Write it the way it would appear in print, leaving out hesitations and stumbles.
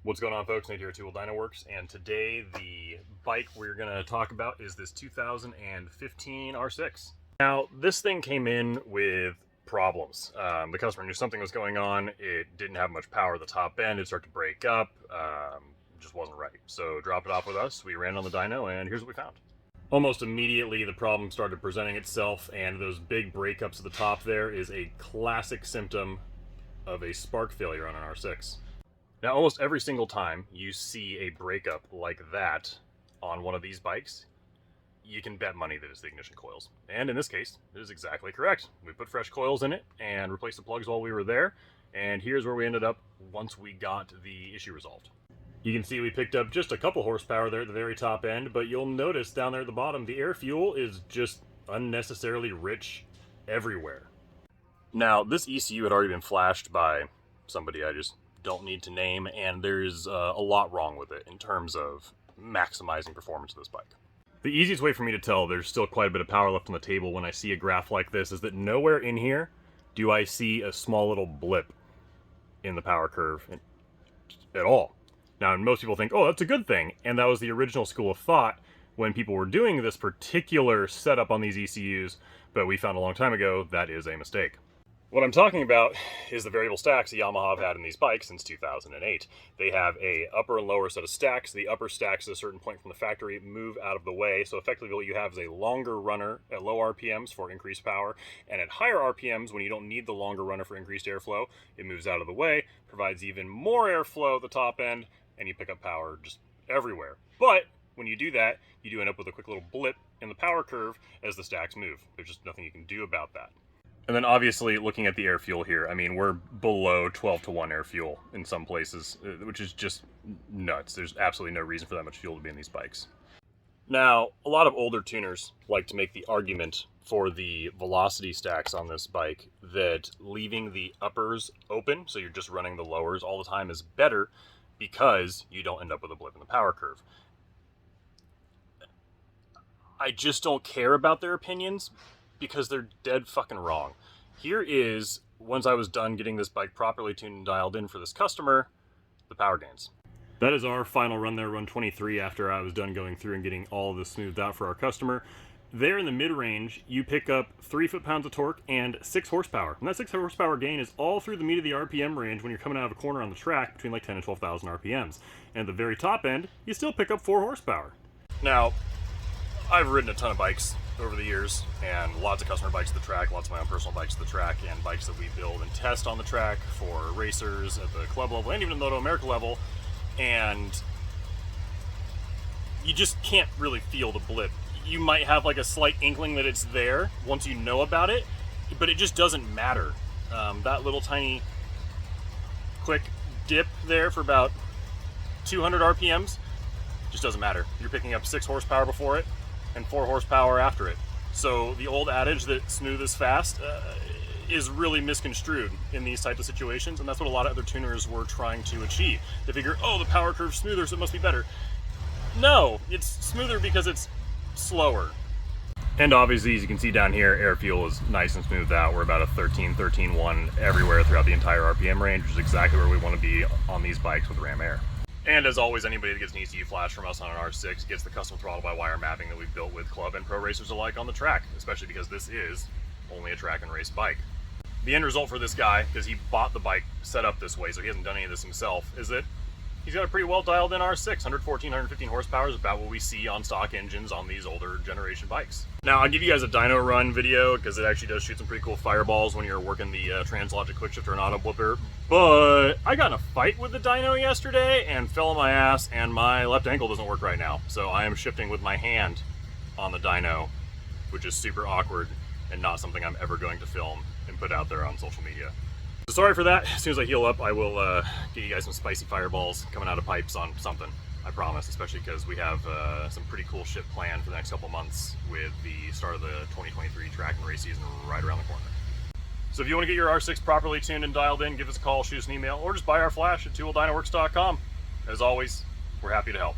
What's going on, folks? Nate here at Tool Dyno Works, and today the bike we're going to talk about is this 2015 R6. Now, this thing came in with problems. The customer knew something was going on. It didn't have much power at the top end. It started to break up. Just wasn't right. So dropped it off with us. We ran on the dyno, and here's what we found. Almost immediately, the problem started presenting itself, and those big breakups at the top there is a classic symptom of a spark failure on an R6. Now, almost every single time you see a breakup like that on one of these bikes, you can bet money that it's the ignition coils. And in this case, it is exactly correct. We put fresh coils in it and replaced the plugs while we were there, and here's where we ended up once we got the issue resolved. You can see we picked up just a couple horsepower there at the very top end, but you'll notice down there at the bottom, the air fuel is just unnecessarily rich everywhere. Now, this ECU had already been flashed by somebody I just don't need to name, and there's a lot wrong with it in terms of maximizing performance of this bike. The easiest way for me to tell there's still quite a bit of power left on the table when I see a graph like this is that nowhere in here do I see a small little blip in the power curve at all. Now, most people think, oh, that's a good thing, and that was the original school of thought when people were doing this particular setup on these ECUs, but we found a long time ago that is a mistake. What I'm talking about is the variable stacks that Yamaha have had in these bikes since 2008. They have a upper and lower set of stacks. The upper stacks at a certain point from the factory move out of the way, so effectively what you have is a longer runner at low RPMs for increased power, and at higher RPMs, when you don't need the longer runner for increased airflow, it moves out of the way, provides even more airflow at the top end, and you pick up power just everywhere. But when you do that, you do end up with a quick little blip in the power curve as the stacks move. There's just nothing you can do about that. And then obviously, looking at the air fuel here, I mean, we're below 12-to-1 air fuel in some places, which is just nuts. There's absolutely no reason for that much fuel to be in these bikes. Now, a lot of older tuners like to make the argument for the velocity stacks on this bike that leaving the uppers open, so you're just running the lowers all the time, is better because you don't end up with a blip in the power curve. I just don't care about their opinions, because they're dead fucking wrong. Here is, once I was done getting this bike properly tuned and dialed in for this customer, the power gains. That is our final run there, run 23, after I was done going through and getting all of this smoothed out for our customer. There in the mid-range, you pick up 3 foot-pounds of torque and 6 horsepower. And that 6 horsepower gain is all through the meat of the RPM range when you're coming out of a corner on the track between like 10 and 12,000 RPMs. And at the very top end, you still pick up 4 horsepower. Now, I've ridden a ton of bikes over the years, and lots of customer bikes at the track, lots of my own personal bikes at the track, and bikes that we build and test on the track for racers at the club level and even at the Moto America level, and you just can't really feel the blip. You might have like a slight inkling that it's there once you know about it, but it just doesn't matter. That little tiny quick dip there for about 200 RPMs just doesn't matter. You're picking up 6 horsepower before it and 4 horsepower after it. So the old adage that smooth is fast is really misconstrued in these types of situations, and that's what a lot of other tuners were trying to achieve. They figure, oh, the power curve's smoother, so it must be better. No, it's smoother because it's slower. And obviously, as you can see down here, air fuel is nice and smoothed out. We're about a 13.1 everywhere throughout the entire RPM range, which is exactly where we want to be on these bikes with Ram Air. And as always, anybody that gets an ECU flash from us on an R6 gets the custom throttle-by-wire mapping that we've built with club and pro racers alike on the track, especially because this is only a track and race bike. The end result for this guy, because he bought the bike set up this way, so he hasn't done any of this himself, is that he's got a pretty well dialed in R6. 114, 115 horsepower is about what we see on stock engines on these older generation bikes. Now, I'll give you guys a dyno run video because it actually does shoot some pretty cool fireballs when you're working the Translogic quickshifter and auto blipper. But I got in a fight with the dyno yesterday and fell on my ass, and my left ankle doesn't work right now. So I am shifting with my hand on the dyno, which is super awkward and not something I'm ever going to film and put out there on social media. So sorry for that. As soon as I heal up, I will get you guys some spicy fireballs coming out of pipes on something, I promise, especially because we have some pretty cool shit planned for the next couple months with the start of the 2023 track and race season right around the corner. So if you want to get your R6 properly tuned and dialed in, give us a call, shoot us an email, or just buy our flash at tooldynoworks.com. As always, we're happy to help.